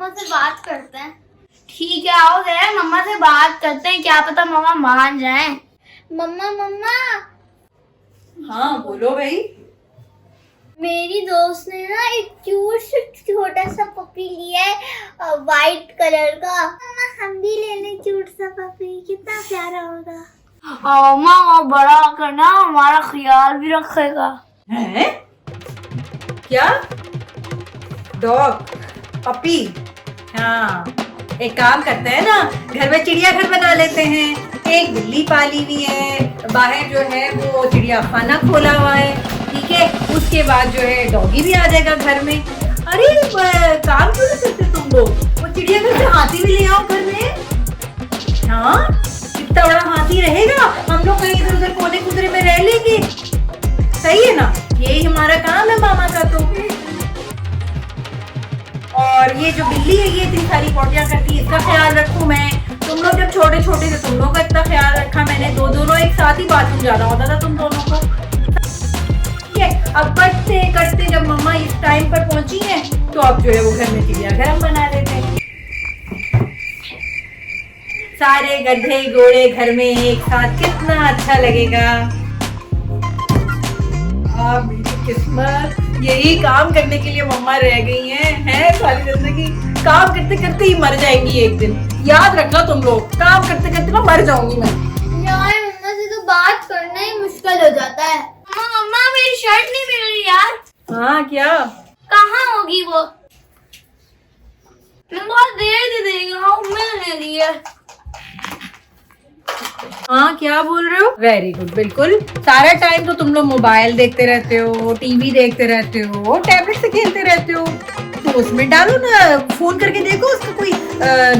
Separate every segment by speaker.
Speaker 1: मम्मा से बात करते हैं। ठीक है, आओ जरा मम्मा से बात करते हैं, क्या पता मम्मा मान जाए। मम्मा मम्मा।
Speaker 2: हाँ बोलो भाई।
Speaker 1: मेरी दोस्त ने ना एक क्यूट सा छोटा सा पपी लिया है वाइट कलर का। मम्मा हम भी ले लें क्यूट सा पपी, कितना प्यारा होगा। मम्मा बड़ा करना, हमारा ख्याल भी रखेगा।
Speaker 2: हैं? क्या? Dog puppy? हाँ, एक काम करते हैं ना, घर में चिड़ियाघर बना लेते हैं। एक बिल्ली पाली हुई है, बाहर जो है वो चिड़िया खाना खोला हुआ है, ठीक है। उसके बाद जो है डॉगी भी आ जाएगा घर में। अरे काम क्यों नहीं करते तुम लोग? वो चिड़ियाघर से हाथी भी ले आओ घर में। हाँ, इतना बड़ा हाथी रहेगा, हम लोग कहीं इधर उधर कोने कुदरे में रह लेंगे। सही है ना? यही हमारा काम है मामा का तो। और ये जो बिल्ली है ये इतनी सारी पोटियां करती है, इसका ख्याल रखूं मैं। तुम लोग जब छोटे छोटे थे तुम लोग का इतना ख्याल रखा मैंने। दोनों एक साथ ही बाथरूम जाना होता था तुम दोनों को। ठीक है, अब करते करते जब मम्मा इस टाइम पर पहुंची है तो अब जो है वो घर में चिड़ियाघर हम बना लेते हैं। सारे गधे घोड़े घर में एक साथ, कितना अच्छा लगेगा। मेरी किस्मत, यही काम करने के लिए मम्मा रह गई हैं सारी जिंदगी। काम करते करते ही मर जाएंगी एक दिन, याद रखना तुम लोग। काम करते करते ना मर जाऊंगी मैं।
Speaker 1: यार मम्मा से तो बात करना ही मुश्किल हो जाता है। मम्मा मेरी शर्ट नहीं मिल रही यार।
Speaker 2: हाँ क्या?
Speaker 1: कहाँ होगी वो? मैं बहुत देर से देख रहा हूँ, मिल नहीं रही है।
Speaker 2: हाँ क्या बोल रहे हो? वेरी गुड, बिल्कुल। सारा टाइम तो तुम लोग मोबाइल देखते रहते हो, टीवी देखते रहते हो, टैबलेट से खेलते रहते हो। तो उसमें डालो ना, फोन करके देखो उसका कोई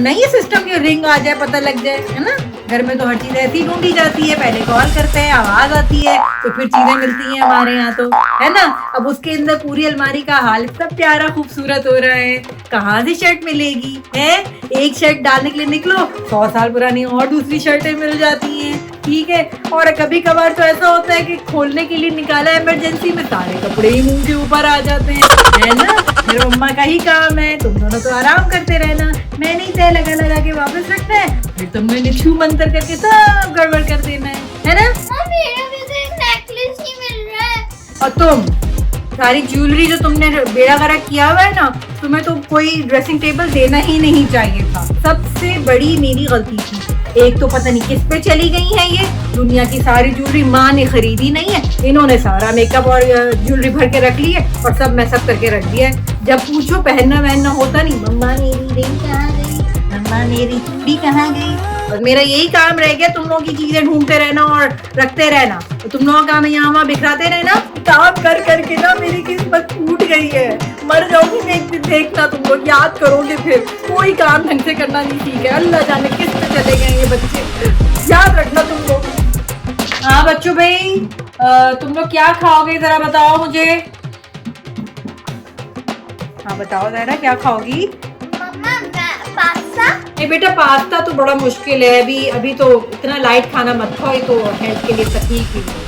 Speaker 2: नई सिस्टम की रिंग आ जाए, पता लग जाए, है ना। घर में तो हर चीज ऐसी ढूंढी जाती है, पहले कॉल करते हैं, आवाज आती है, तो फिर चीजें मिलती हैं हमारे यहाँ तो, है ना। अब उसके अंदर पूरी अलमारी का हाल इतना प्यारा खूबसूरत हो रहा है, कहाँ से शर्ट मिलेगी है? एक शर्ट डालने के लिए निकलो, 100 साल पुरानी और दूसरी शर्टें मिल जाती हैं, ठीक है। और कभी कभार तो ऐसा होता है कि खोलने के लिए निकाला इमरजेंसी में, सारे कपड़े ही मुंह के ऊपर आ जाते हैं, है ना। मेरे मम्मा का ही काम है, तुम दोनों तो आराम करते रहना, मैंने ही तय लगा लगा के वापस रखना है, फिर तुमने निछू मंतर करके सब गड़बड़ कर देना है ना।
Speaker 1: मेरा भी तो एक नेकलेस ही मिल रहा है।
Speaker 2: और तुम सारी ज्वेलरी जो तुमने बेड़ा गर्क किया हुआ है ना, तुम्हें तो कोई ड्रेसिंग टेबल देना ही नहीं चाहिए था। सबसे बड़ी मेरी गलती थी। एक तो पता नहीं किस पे चली गई है ये, दुनिया की सारी ज्वेलरी माँ ने खरीदी नहीं है, इन्होंने सारा मेकअप और ज्वेलरी भर के रख ली है और सब मैसअप करके रख दिया है। जब पूछो पहनना वहनना होता नहीं, मम्मा मेरी रिंग कहाँ गई, मम्मा मेरी चूड़ी कहाँ गई। और मेरा यही काम रह गया, तुम लोगों की चीजें ढूंढते रहना और रखते रहना। तो तुम लोगों का काम यहाँ वहाँ बिखराते रहना। काम कर करके ना मेरी किस्मत टूट गई है, मर जाऊंगी मैं एक दिन, देखना तुम लोग याद करोगे फिर। कोई काम ढंग से करना नहीं सीखे, अल्लाह जाने किस पे चले गए ये बच्चे, याद रखना तुम लोग। हाँ बच्चों भाई, तुम लोग क्या खाओगे जरा बताओ मुझे। हाँ बताओ जरा क्या खाओगी।
Speaker 1: मम्मा पास्ता।
Speaker 2: नहीं बेटा, पास्ता तो बड़ा मुश्किल है, अभी तो इतना लाइट खाना मत खाओ, ये तो हेल्थ के लिए तकलीफ ही है।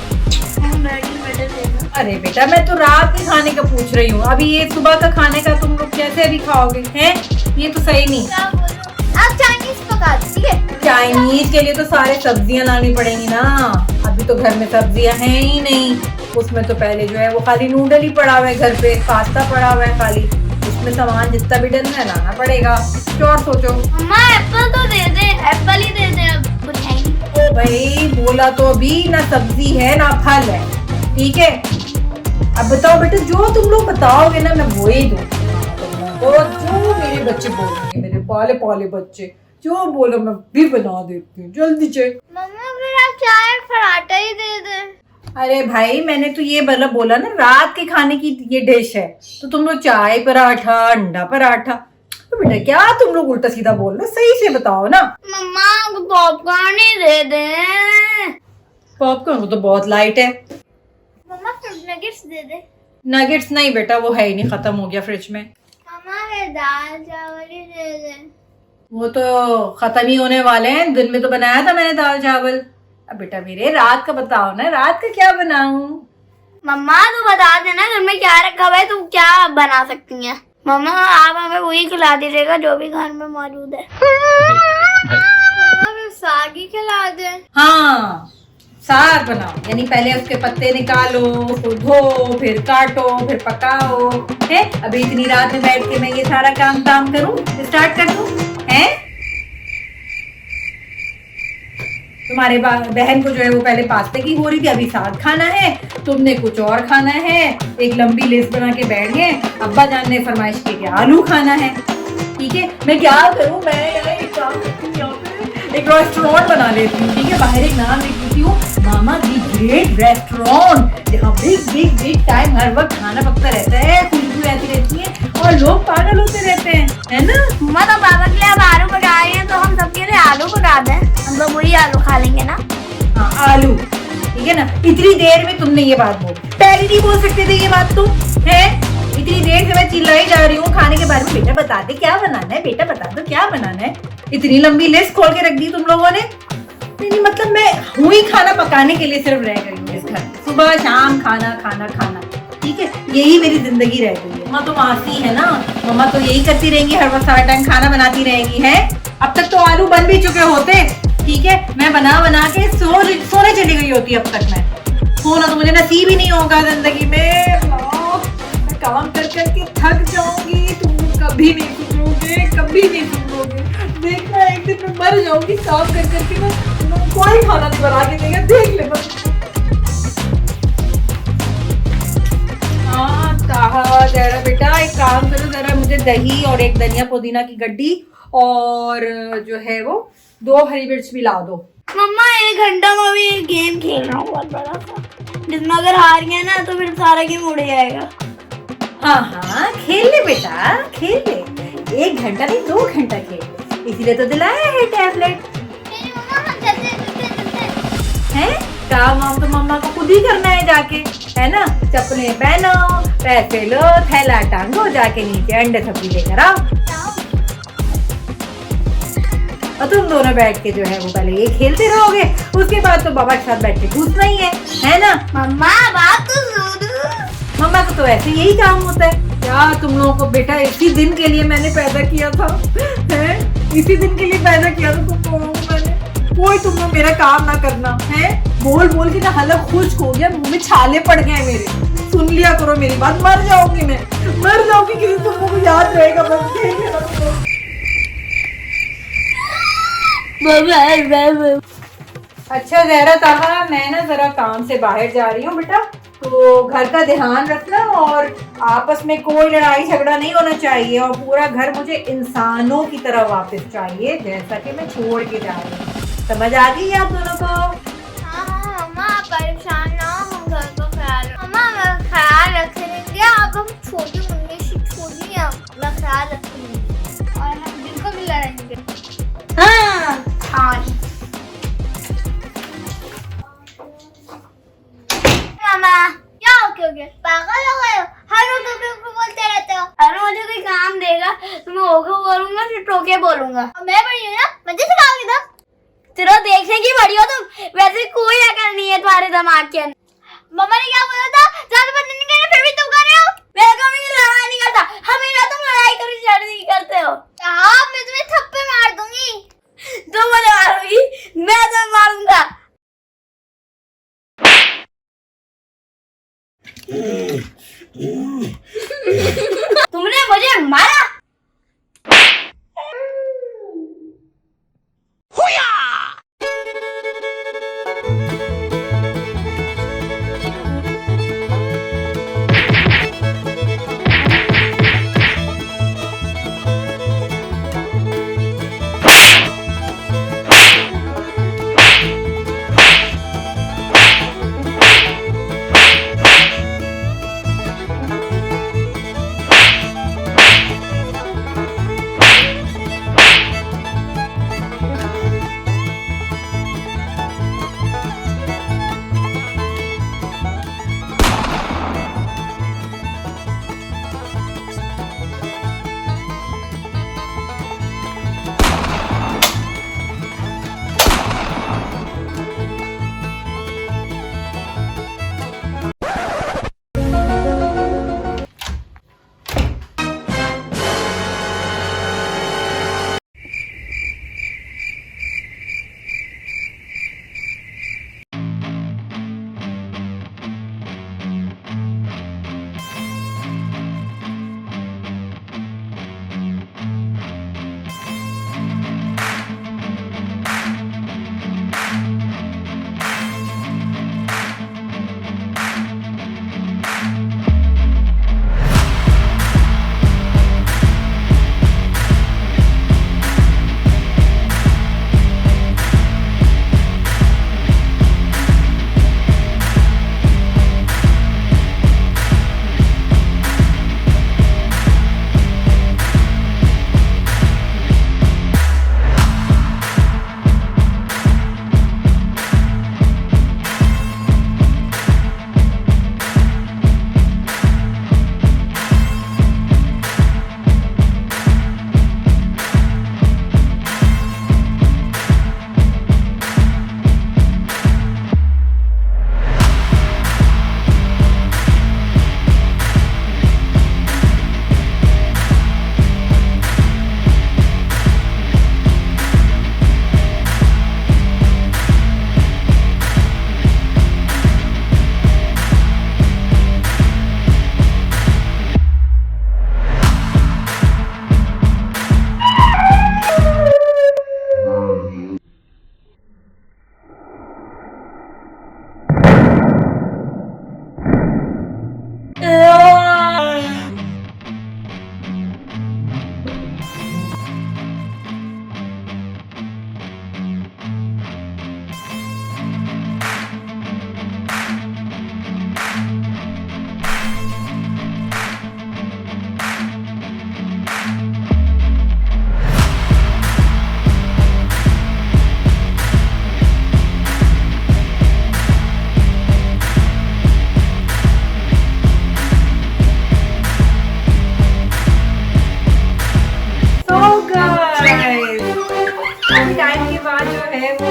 Speaker 2: अरे बेटा मैं तो रात के खाने का पूछ रही हूँ, अभी ये सुबह का खाने का तुम लोग कैसे अभी खाओगे हैं? ये तो सही नहीं।
Speaker 1: क्या बोलूं? आप चाइनीज पका दो, ठीक है।
Speaker 2: चाइनीज के लिए तो सारे सब्जियां लानी पड़ेंगी ना, अभी तो घर में सब्जियां हैं ही नहीं। उसमें तो पहले जो है वो खाली नूडल ही पड़ा हुआ है घर पे, पास्ता पड़ा हुआ है खाली, उसमें सामान जितना भी डलना है लाना पड़ेगा। कुछ और सोचो।
Speaker 1: मम्मा एप्पल तो दे दे, एप्पल ही दे दे, अब कुछ है ही नहीं।
Speaker 2: ओ भाई बोला तो अभी, ना सब्जी है ना फल है, ठीक है। अब बताओ बेटा, जो तुम लोग बताओगे ना मैं वो ही दूंगी। तो जो मेरे बच्चे बोलेंगे, मेरे पाले पाले बच्चे जो बोलो मैं भी बना देती हूँ, जल्दी से।
Speaker 1: मम्मा फिर आप चाय पराठा ही दे दे।
Speaker 2: अरे भाई मैंने तो ये बोला ना रात के खाने की ये डिश है, तो तुम लोग चाय पराठा, अंडा पराठा, तो बेटा क्या तुम लोग उल्टा सीधा बोल रहे हो, सही से बताओ ना।
Speaker 1: मम्मा पॉपकॉर्न ही दे दे।
Speaker 2: पॉपकॉर्न वो तो बहुत लाइट है।
Speaker 1: मम्मा फ्रूट नगेट्स दे दे।
Speaker 2: नगेट्स नहीं बेटा, वो है ही नहीं, खत्म हो गया फ्रिज में।
Speaker 1: मम्मा फिर दाल चावल ही दे दे।
Speaker 2: वो तो खत्म ही होने वाले हैं, दिन में तो बनाया था मैंने दाल चावल। अब बेटा मेरे रात का बताओ ना, रात का क्या बनाऊं।
Speaker 1: मम्मा तू बता देना घर में क्या रखा हुआ है, तू क्या बना सकती है। मम्मा आप हमें वही खिला दीजिएगा जो भी घर में मौजूद है। मम्मा साग ही खिला दे।
Speaker 2: हाँ, साग बनाओ, यानी पहले उसके पत्ते निकालो, उसको धो, फिर काटो, फिर पकाओ। है अभी इतनी रात में बैठ के मैं ये सारा काम करूं, स्टार्ट कर दूं? है तुम्हारे बहन को जो है वो पहले पास्ते की हो रही थी, अभी साग खाना है, तुमने कुछ और खाना है, एक लंबी लिस्ट बना के बैठ गए। अब्बा जान ने फरमाइश की कि आलू खाना है। ठीक है, मैं क्या करूं, मैं एक काम करती हूं, यहाँ पे एक रेस्टोरेंट बना लेती हूँ। ठीक है, बाहर एक नाम लिख देती हूँ, मामा दी ग्रेट रेस्टोरेंट, जहाँ बिग टाइम हर वक्त खाना पकता रहता है, खुशबू ऐसी रहती है और लोग पागल होते रहते हैं, है ना?
Speaker 1: मम्मा तो पापा के लिए अब आलू पका रही हैं, तो हम सबके लिए आलू पका दें, हम लोग वही आलू खा लेंगे ना।
Speaker 2: हाँ, आलू, ठीक है ना? इतनी देर में तुमने ये बात बोली, पहले नहीं बोल सकते थे ये बात तुम? है इतनी देर से मैं चिल्लाई जा रही हूँ खाने के बारे में, बेटा बता दे क्या बनाना है, बेटा बता दो क्या बनाना है। इतनी लंबी लिस्ट खोल के रख दी तुम लोगों ने। नहीं मतलब मैं हूँ ही खाना पकाने के लिए, सिर्फ रह गई हूँ इस घर, सुबह शाम खाना खाना खाना। ठीक है, यही मेरी जिंदगी रह गई है। मम्मा तो मासी है ना, मम्मा तो यही करती रहेंगी, हर वक्त सारा टाइम खाना बनाती रहेंगी। है अब तक तो आलू बन भी चुके होते। ठीक है, मैं बना के सोने चली गई होती अब तक। मैं सोना तो मुझे नसीब ही नहीं होगा जिंदगी में। मैं काम कर करके थक जाऊंगी, तुम कभी नहीं सुनोगे, कभी नहीं सुनोगे। देखना एक दिन मैं मर जाऊंगी काम कर करके ना, कोई खाना नहीं बना के देगा, देख ले बस। हाँ कहा जरा बेटा एक काम करो, जरा मुझे दही और एक धनिया पुदीना की गड्डी और जो है वो 2 हरी मिर्च भी ला दो।
Speaker 1: मम्मा 1 घंटा में भी एक गेम खेल रहा हूँ बहुत बड़ा सा, जिसमें अगर हार गया ना तो फिर सारा गेम उड़ जाएगा।
Speaker 2: हाँ खेल ले बेटा, खेल ले, 1 घंटा नहीं 2 घंटा खेल ले, इसीलिए तो दिलाया है टैबलेट। है काम वाम तो मम्मा को खुद ही करना है जाके, है ना? चप्पलें पहनो, पैसे लो, थैला टांगो, जाके नीचे अंडे सब्जी लेकर आओ, और तुम दोनों बैठ के जो है वो पहले ये खेलते रहोगे, उसके बाद तो बाबा के साथ बैठ के घुसना ही है ना?
Speaker 1: मम्मा बात तो सुनो,
Speaker 2: मम्मा को तो ऐसे यही काम होता है। क्या तुम लोगों को बेटा इसी दिन के लिए मैंने पैदा किया था, है? इसी दिन के लिए पैदा किया था तुम लोगों को मैंने। कोई तुम लोग मेरा काम ना करना है, बोल बोल के ना हलक खुश्क हो गया, मुंह में छाले पड़ गए मेरे। सुन लिया करो मेरी बात, मर जाऊंगी मैं, मर जाऊंगी, किसी तुम लोगों को याद रहेगा बस। अच्छा जहरा ताहा, मैं ना जरा काम से बाहर जा रही हूँ बेटा, तो घर का ध्यान रखना और आपस में कोई लड़ाई झगड़ा नहीं होना चाहिए, और पूरा घर मुझे इंसानों की तरह वापस चाहिए जैसा कि मैं छोड़ के जा रही हूँ। समझ आ गई आप दोनों को?
Speaker 1: हाँ मम्मा परेशान ना हो, घर का ख्याल मम्मा ख्याल रखेंगे। अब हम छोटी मुन्नी से छोटी हैं, मैं ख्याल रखेंगे और हम बिल्कुल भी लड़ेंगे। हाँ हाँ मामा क्या हो गया, पागल हो गए हो? हर रोज बोलते रहते हो, अरे मुझे कोई काम देगा तो मैं ओके बोलूंगा, फिर टोके बोलूंगा। मैं बड़ी हूँ ना, मुझे सिखाओगे तुम? सिर्फ देखने की बड़ी हो तुम, वैसे कोई अकल नहीं है तुम्हारे दिमाग के अंदर। मम्मा ने क्या बोला था, ज्यादा बात नहीं करना, फिर भी तुम कर रहे हो। मैं कभी लड़ाई नहीं करता, हमेशा तुम लड़ाई कभी स्टार्ट नहीं करते हो। आप मैं तुम्हें थप्पड़ मार दूंगी। तुम मुझे मारोगी, मैं तुम्हें मारूंगा। तुमने मुझे मारा।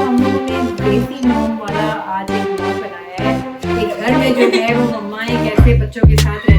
Speaker 2: हम लोगों ने देसी मोम वाला आज एक ब्लॉग बनाया है कि घर में जो है वो मम्माएं कैसे बच्चों के साथ